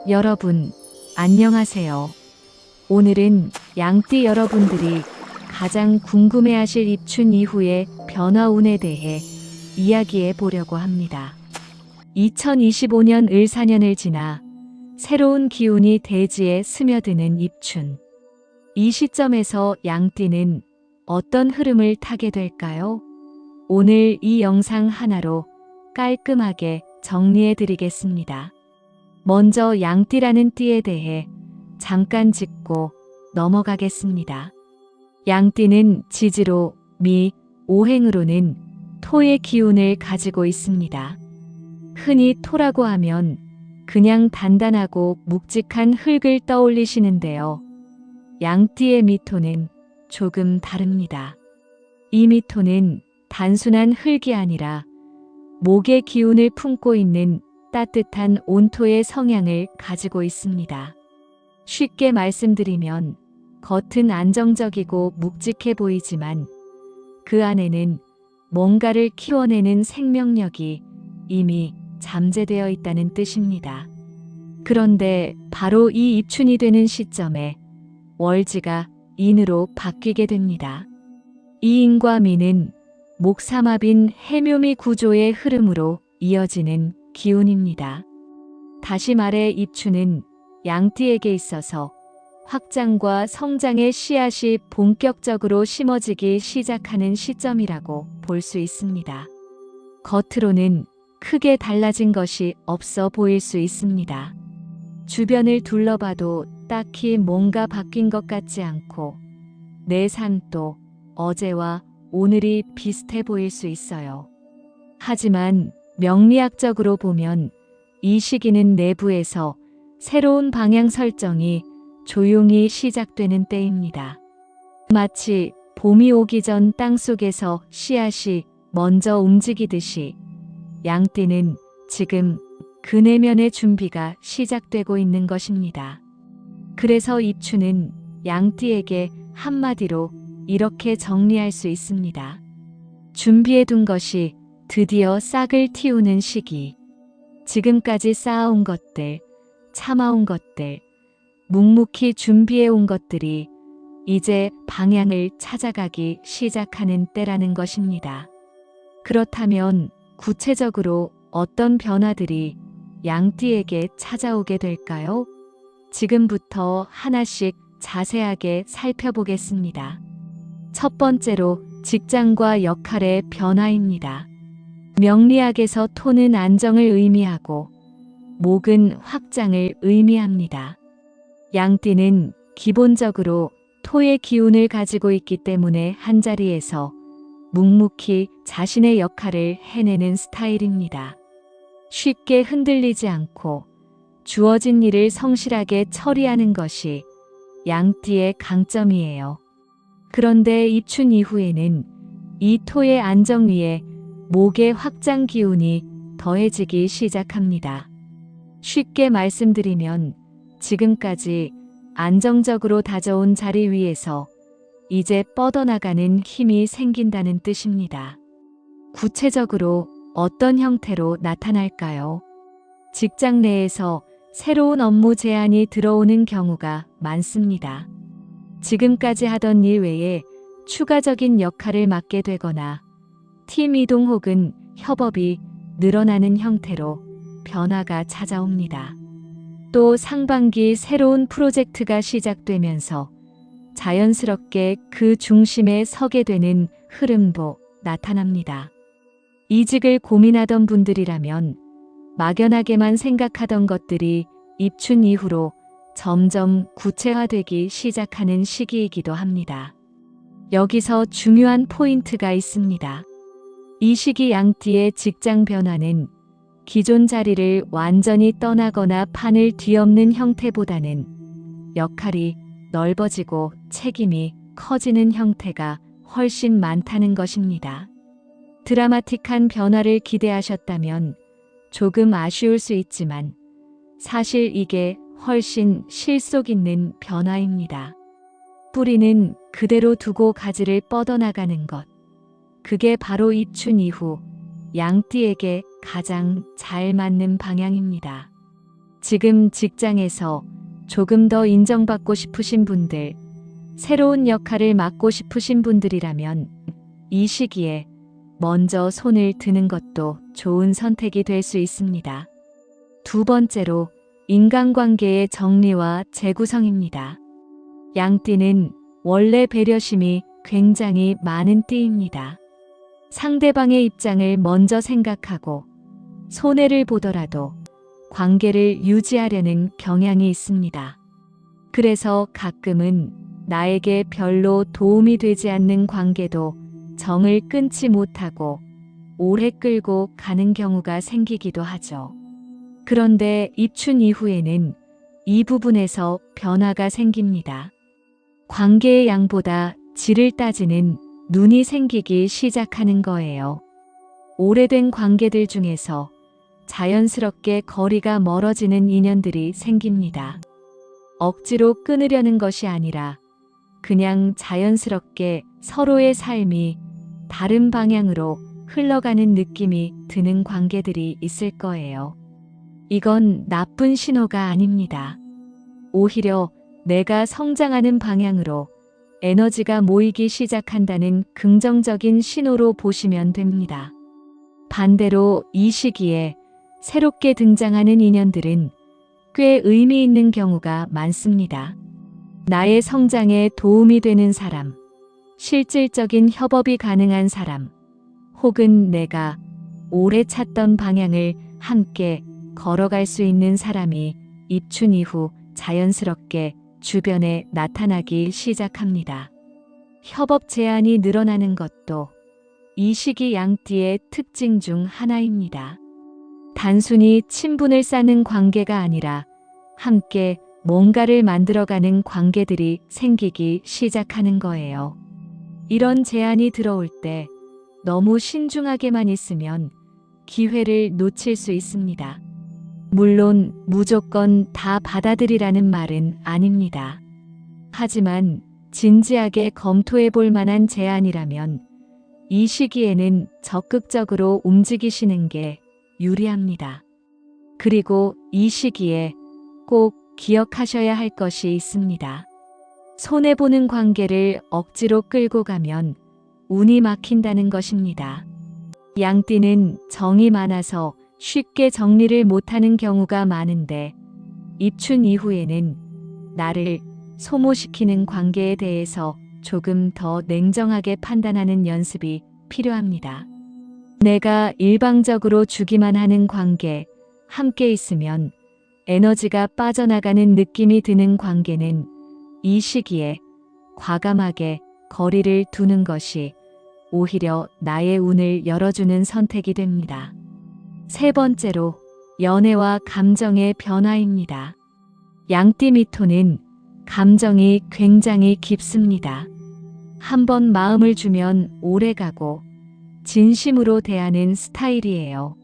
여러분, 안녕하세요. 오늘은 양띠 여러분들이 가장 궁금해하실 입춘 이후의 변화운에 대해 이야기해 보려고 합니다. 2025년 을사년을 지나 새로운 기운이 대지에 스며드는 입춘. 이 시점에서 양띠는 어떤 흐름을 타게 될까요? 오늘 이 영상 하나로 깔끔하게 정리해 드리겠습니다. 먼저 양띠라는 띠에 대해 잠깐 짚고 넘어가겠습니다. 양띠는 지지로 미, 오행으로는 토의 기운을 가지고 있습니다. 흔히 토라고 하면 그냥 단단하고 묵직한 흙을 떠올리시는데요. 양띠의 미토는 조금 다릅니다. 이 미토는 단순한 흙이 아니라 목의 기운을 품고 있는 따뜻한 온토의 성향을 가지고 있습니다. 쉽게 말씀드리면 겉은 안정적이고 묵직해 보이지만 그 안에는 뭔가를 키워내는 생명력이 이미 잠재되어 있다는 뜻입니다. 그런데 바로 이 입춘이 되는 시점에 월지가 인으로 바뀌게 됩니다. 이 인과 미는 목삼합인 해묘미 구조의 흐름으로 이어지는 기운입니다. 다시 말해 입춘은 양띠에게 있어서 확장과 성장의 씨앗이 본격적으로 심어지기 시작하는 시점이라고 볼 수 있습니다. 겉으로는 크게 달라진 것이 없어 보일 수 있습니다. 주변을 둘러봐도 딱히 뭔가 바뀐 것 같지 않고 내 삶도 어제와 오늘이 비슷해 보일 수 있어요. 하지만 명리학적으로 보면 이 시기는 내부에서 새로운 방향 설정이 조용히 시작되는 때입니다. 마치 봄이 오기 전 땅속에서 씨앗이 먼저 움직이듯이 양띠는 지금 그 내면의 준비가 시작되고 있는 것입니다. 그래서 입춘은 양띠에게 한마디로 이렇게 정리할 수 있습니다. 준비해둔 것이 드디어 싹을 틔우는 시기. 지금까지 쌓아온 것들, 참아온 것들, 묵묵히 준비해온 것들이 이제 방향을 찾아가기 시작하는 때라는 것입니다. 그렇다면 구체적으로 어떤 변화들이 양띠에게 찾아오게 될까요? 지금부터 하나씩 자세하게 살펴보겠습니다. 첫 번째로 직장과 역할의 변화입니다. 명리학에서 토는 안정을 의미하고 목은 확장을 의미합니다. 양띠는 기본적으로 토의 기운을 가지고 있기 때문에 한자리에서 묵묵히 자신의 역할을 해내는 스타일입니다. 쉽게 흔들리지 않고 주어진 일을 성실하게 처리하는 것이 양띠의 강점이에요. 그런데 입춘 이후에는 이 토의 안정 위에 목의 확장 기운이 더해지기 시작합니다. 쉽게 말씀드리면 지금까지 안정적으로 다져온 자리 위에서 이제 뻗어나가는 힘이 생긴다는 뜻입니다. 구체적으로 어떤 형태로 나타날까요? 직장 내에서 새로운 업무 제안이 들어오는 경우가 많습니다. 지금까지 하던 일 외에 추가적인 역할을 맡게 되거나 팀 이동 혹은 협업이 늘어나는 형태로 변화가 찾아옵니다. 또 상반기 새로운 프로젝트가 시작되면서 자연스럽게 그 중심에 서게 되는 흐름도 나타납니다. 이직을 고민하던 분들이라면 막연하게만 생각하던 것들이 입춘 이후로 점점 구체화되기 시작하는 시기이기도 합니다. 여기서 중요한 포인트가 있습니다. 이 시기 양띠의 직장 변화는 기존 자리를 완전히 떠나거나 판을 뒤엎는 형태보다는 역할이 넓어지고 책임이 커지는 형태가 훨씬 많다는 것입니다. 드라마틱한 변화를 기대하셨다면 조금 아쉬울 수 있지만 사실 이게 훨씬 실속 있는 변화입니다. 뿌리는 그대로 두고 가지를 뻗어나가는 것. 그게 바로 입춘 이후 양띠에게 가장 잘 맞는 방향입니다. 지금 직장에서 조금 더 인정받고 싶으신 분들, 새로운 역할을 맡고 싶으신 분들이라면 이 시기에 먼저 손을 드는 것도 좋은 선택이 될 수 있습니다. 두 번째로 인간관계의 정리와 재구성입니다. 양띠는 원래 배려심이 굉장히 많은 띠입니다. 상대방의 입장을 먼저 생각하고 손해를 보더라도 관계를 유지하려는 경향이 있습니다. 그래서 가끔은 나에게 별로 도움이 되지 않는 관계도 정을 끊지 못하고 오래 끌고 가는 경우가 생기기도 하죠. 그런데 입춘 이후에는 이 부분에서 변화가 생깁니다. 관계의 양보다 질을 따지는 눈이 생기기 시작하는 거예요. 오래된 관계들 중에서 자연스럽게 거리가 멀어지는 인연들이 생깁니다. 억지로 끊으려는 것이 아니라 그냥 자연스럽게 서로의 삶이 다른 방향으로 흘러가는 느낌이 드는 관계들이 있을 거예요. 이건 나쁜 신호가 아닙니다. 오히려 내가 성장하는 방향으로 에너지가 모이기 시작한다는 긍정적인 신호로 보시면 됩니다. 반대로 이 시기에 새롭게 등장하는 인연들은 꽤 의미 있는 경우가 많습니다. 나의 성장에 도움이 되는 사람, 실질적인 협업이 가능한 사람, 혹은 내가 오래 찾던 방향을 함께 걸어갈 수 있는 사람이 입춘 이후 자연스럽게 주변에 나타나기 시작합니다. 협업 제한이 늘어나는 것도 이 시기 양띠의 특징 중 하나입니다. 단순히 친분을 쌓는 관계가 아니라 함께 뭔가를 만들어가는 관계들이 생기기 시작하는 거예요. 이런 제안이 들어올 때 너무 신중하게만 있으면 기회를 놓칠 수 있습니다. 물론 무조건 다 받아들이라는 말은 아닙니다. 하지만 진지하게 검토해 볼 만한 제안이라면 이 시기에는 적극적으로 움직이시는 게 유리합니다. 그리고 이 시기에 꼭 기억하셔야 할 것이 있습니다. 손해보는 관계를 억지로 끌고 가면 운이 막힌다는 것입니다. 양띠는 정이 많아서 쉽게 정리를 못하는 경우가 많은데 입춘 이후에는 나를 소모시키는 관계에 대해서 조금 더 냉정하게 판단하는 연습이 필요합니다. 내가 일방적으로 주기만 하는 관계, 함께 있으면 에너지가 빠져나가는 느낌이 드는 관계는 이 시기에 과감하게 거리를 두는 것이 오히려 나의 운을 열어주는 선택이 됩니다. 세 번째로 연애와 감정의 변화입니다. 양띠 미토는 감정이 굉장히 깊습니다. 한번 마음을 주면 오래가고 진심으로 대하는 스타일이에요.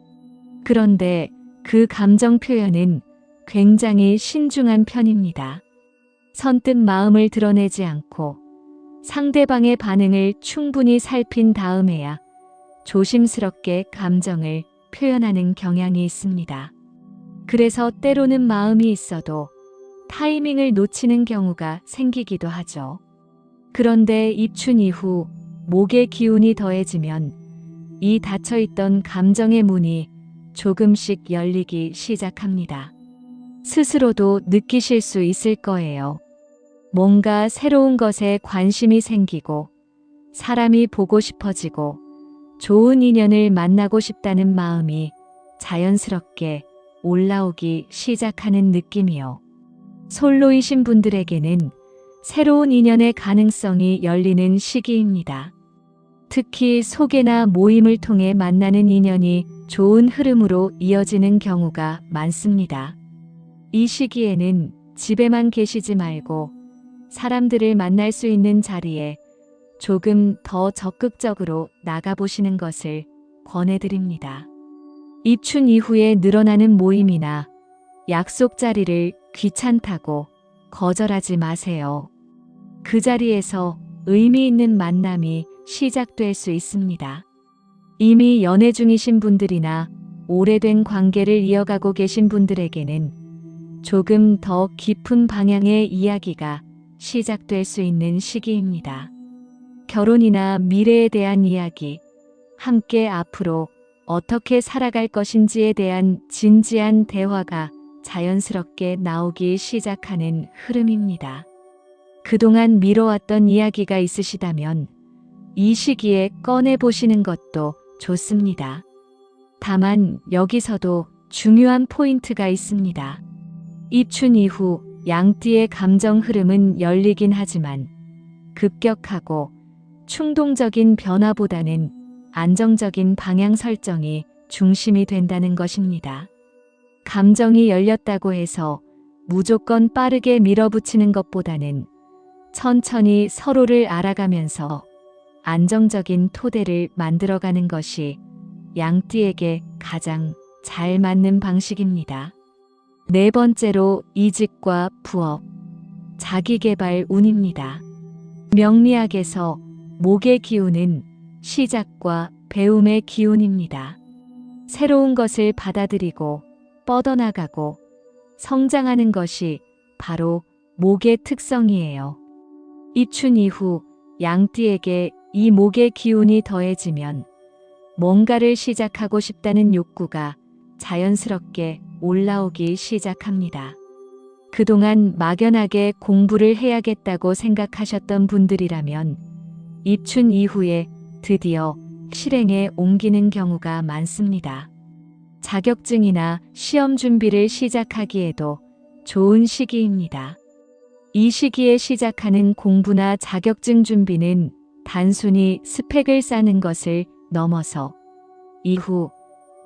그런데 그 감정 표현은 굉장히 신중한 편입니다. 선뜻 마음을 드러내지 않고 상대방의 반응을 충분히 살핀 다음에야 조심스럽게 감정을 표현하는 경향이 있습니다. 그래서 때로는 마음이 있어도 타이밍을 놓치는 경우가 생기기도 하죠. 그런데 입춘 이후 목의 기운이 더해지면 이 닫혀있던 감정의 문이 조금씩 열리기 시작합니다. 스스로도 느끼실 수 있을 거예요. 뭔가 새로운 것에 관심이 생기고 사람이 보고 싶어지고 좋은 인연을 만나고 싶다는 마음이 자연스럽게 올라오기 시작하는 느낌이요. 솔로이신 분들에게는 새로운 인연의 가능성이 열리는 시기입니다. 특히 소개나 모임을 통해 만나는 인연이 좋은 흐름으로 이어지는 경우가 많습니다. 이 시기에는 집에만 계시지 말고 사람들을 만날 수 있는 자리에 조금 더 적극적으로 나가보시는 것을 권해드립니다. 입춘 이후에 늘어나는 모임이나 약속 자리를 귀찮다고 거절하지 마세요. 그 자리에서 의미 있는 만남이 시작될 수 있습니다. 이미 연애 중이신 분들이나 오래된 관계를 이어가고 계신 분들에게는 조금 더 깊은 방향의 이야기가 시작될 수 있는 시기입니다. 결혼이나 미래에 대한 이야기, 함께 앞으로 어떻게 살아갈 것인지에 대한 진지한 대화가 자연스럽게 나오기 시작하는 흐름입니다. 그동안 미뤄왔던 이야기가 있으시다면 이 시기에 꺼내보시는 것도 좋습니다. 다만 여기서도 중요한 포인트가 있습니다. 입춘 이후 양띠의 감정 흐름은 열리긴 하지만 급격하고 충동적인 변화보다는 안정적인 방향 설정이 중심이 된다는 것입니다. 감정이 열렸다고 해서 무조건 빠르게 밀어붙이는 것보다는 천천히 서로를 알아가면서 안정적인 토대를 만들어가는 것이 양띠에게 가장 잘 맞는 방식입니다. 네 번째로 이직과 부업, 자기개발 운입니다. 명리학에서 목의 기운은 시작과 배움의 기운입니다. 새로운 것을 받아들이고 뻗어나가고 성장하는 것이 바로 목의 특성이에요. 입춘 이후 양띠에게 이 목의 기운이 더해지면 뭔가를 시작하고 싶다는 욕구가 자연스럽게 올라오기 시작합니다. 그동안 막연하게 공부를 해야겠다고 생각하셨던 분들이라면 입춘 이후에 드디어 실행에 옮기는 경우가 많습니다. 자격증이나 시험 준비를 시작하기에도 좋은 시기입니다. 이 시기에 시작하는 공부나 자격증 준비는 단순히 스펙을 쌓는 것을 넘어서 이후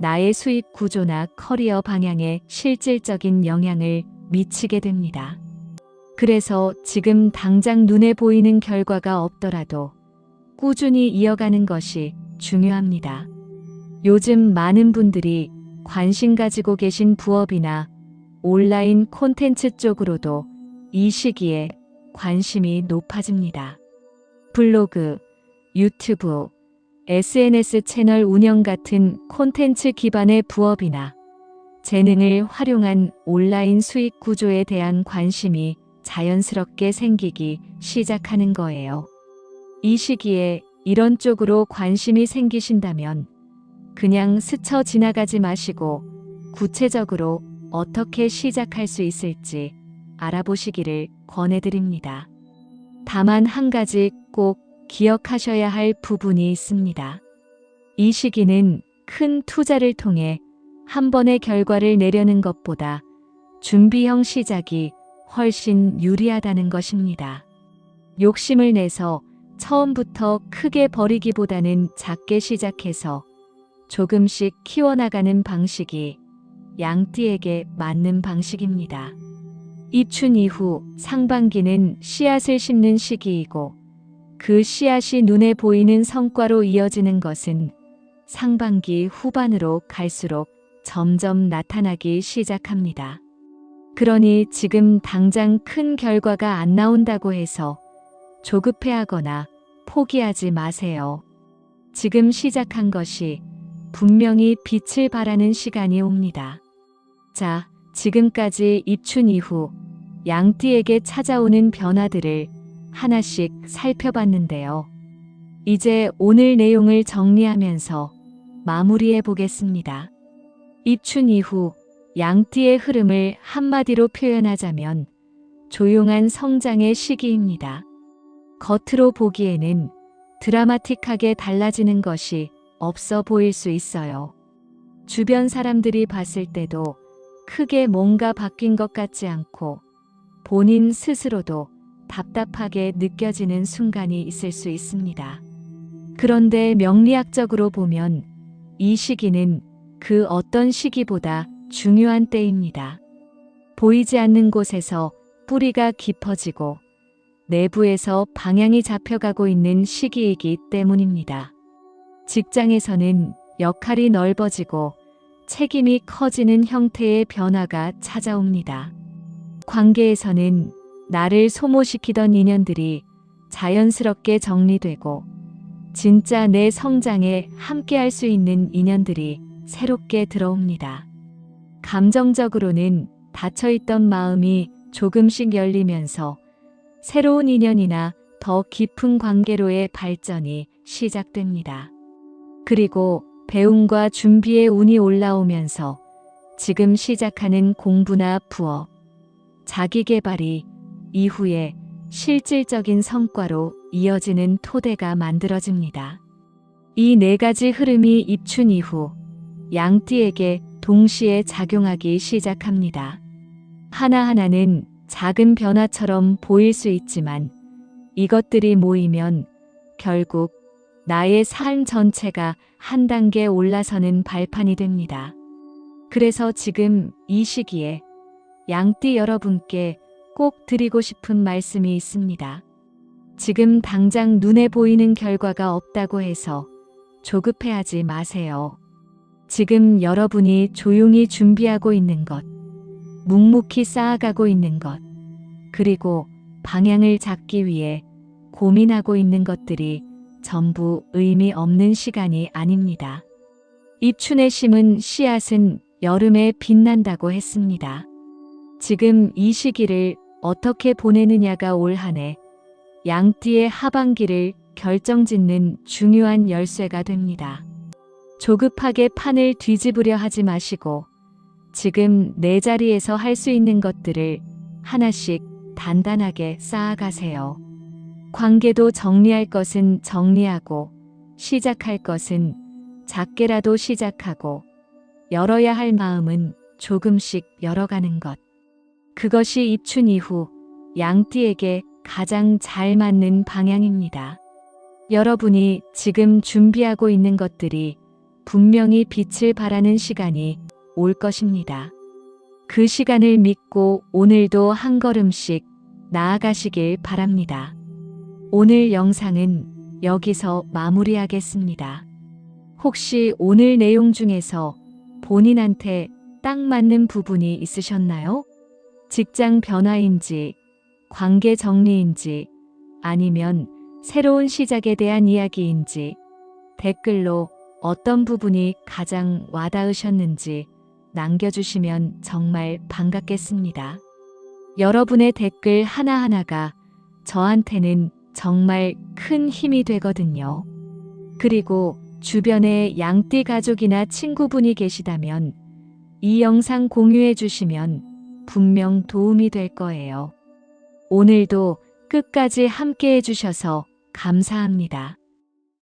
나의 수입 구조나 커리어 방향에 실질적인 영향을 미치게 됩니다. 그래서 지금 당장 눈에 보이는 결과가 없더라도 꾸준히 이어가는 것이 중요합니다. 요즘 많은 분들이 관심 가지고 계신 부업이나 온라인 콘텐츠 쪽으로도 이 시기에 관심이 높아집니다. 블로그, 유튜브, SNS 채널 운영 같은 콘텐츠 기반의 부업이나 재능을 활용한 온라인 수익 구조에 대한 관심이 자연스럽게 생기기 시작하는 거예요. 이 시기에 이런 쪽으로 관심이 생기신다면 그냥 스쳐 지나가지 마시고 구체적으로 어떻게 시작할 수 있을지 알아보시기를 권해드립니다. 다만 한 가지 꼭 기억하셔야 할 부분이 있습니다. 이 시기는 큰 투자를 통해 한 번의 결과를 내려는 것보다 준비형 시작이 훨씬 유리하다는 것입니다. 욕심을 내서 처음부터 크게 버리기보다는 작게 시작해서 조금씩 키워나가는 방식이 양띠에게 맞는 방식입니다. 입춘 이후 상반기는 씨앗을 심는 시기이고 그 씨앗이 눈에 보이는 성과로 이어지는 것은 상반기 후반으로 갈수록 점점 나타나기 시작합니다. 그러니 지금 당장 큰 결과가 안 나온다고 해서 조급해하거나 포기하지 마세요. 지금 시작한 것이 분명히 빛을 발하는 시간이 옵니다. 자, 지금까지 입춘 이후 양띠에게 찾아오는 변화들을 하나씩 살펴봤는데요. 이제 오늘 내용을 정리하면서 마무리해 보겠습니다. 입춘 이후 양띠의 흐름을 한마디로 표현하자면 조용한 성장의 시기입니다. 겉으로 보기에는 드라마틱하게 달라지는 것이 없어 보일 수 있어요. 주변 사람들이 봤을 때도 크게 뭔가 바뀐 것 같지 않고 본인 스스로도 답답하게 느껴지는 순간이 있을 수 있습니다. 그런데 명리학적으로 보면 이 시기는 그 어떤 시기보다 중요한 때입니다. 보이지 않는 곳에서 뿌리가 깊어지고 내부에서 방향이 잡혀가고 있는 시기이기 때문입니다. 직장에서는 역할이 넓어지고 책임이 커지는 형태의 변화가 찾아옵니다. 관계에서는 나를 소모시키던 인연들이 자연스럽게 정리되고 진짜 내 성장에 함께할 수 있는 인연들이 새롭게 들어옵니다. 감정적으로는 닫혀있던 마음이 조금씩 열리면서 새로운 인연이나 더 깊은 관계로의 발전이 시작됩니다. 그리고 배움과 준비의 운이 올라오면서 지금 시작하는 공부나 부업, 자기계발이 이후에 실질적인 성과로 이어지는 토대가 만들어집니다. 이 네 가지 흐름이 입춘 이후 양띠에게 동시에 작용하기 시작합니다. 하나하나는 작은 변화처럼 보일 수 있지만 이것들이 모이면 결국 나의 삶 전체가 한 단계 올라서는 발판이 됩니다. 그래서 지금 이 시기에 양띠 여러분께 꼭 드리고 싶은 말씀이 있습니다. 지금 당장 눈에 보이는 결과가 없다고 해서 조급해하지 마세요. 지금 여러분이 조용히 준비하고 있는 것, 묵묵히 쌓아가고 있는 것, 그리고 방향을 잡기 위해 고민하고 있는 것들이 전부 의미 없는 시간이 아닙니다. 입춘에 심은 씨앗은 여름에 빛난다고 했습니다. 지금 이 시기를 어떻게 보내느냐가 올 한 해 양띠의 하반기를 결정짓는 중요한 열쇠가 됩니다. 조급하게 판을 뒤집으려 하지 마시고 지금 내 자리에서 할 수 있는 것들을 하나씩 단단하게 쌓아가세요. 관계도 정리할 것은 정리하고 시작할 것은 작게라도 시작하고 열어야 할 마음은 조금씩 열어가는 것. 그것이 입춘 이후 양띠에게 가장 잘 맞는 방향입니다. 여러분이 지금 준비하고 있는 것들이 분명히 빛을 발하는 시간이 올 것입니다. 그 시간을 믿고 오늘도 한 걸음씩 나아가시길 바랍니다. 오늘 영상은 여기서 마무리하겠습니다. 혹시 오늘 내용 중에서 본인한테 딱 맞는 부분이 있으셨나요? 직장 변화인지, 관계 정리인지, 아니면 새로운 시작에 대한 이야기인지 댓글로 어떤 부분이 가장 와닿으셨는지 남겨주시면 정말 반갑겠습니다. 여러분의 댓글 하나하나가 저한테는 정말 큰 힘이 되거든요. 그리고 주변에 양띠 가족이나 친구분이 계시다면 이 영상 공유해 주시면 분명 도움이 될 거예요. 오늘도 끝까지 함께 해주셔서 감사합니다.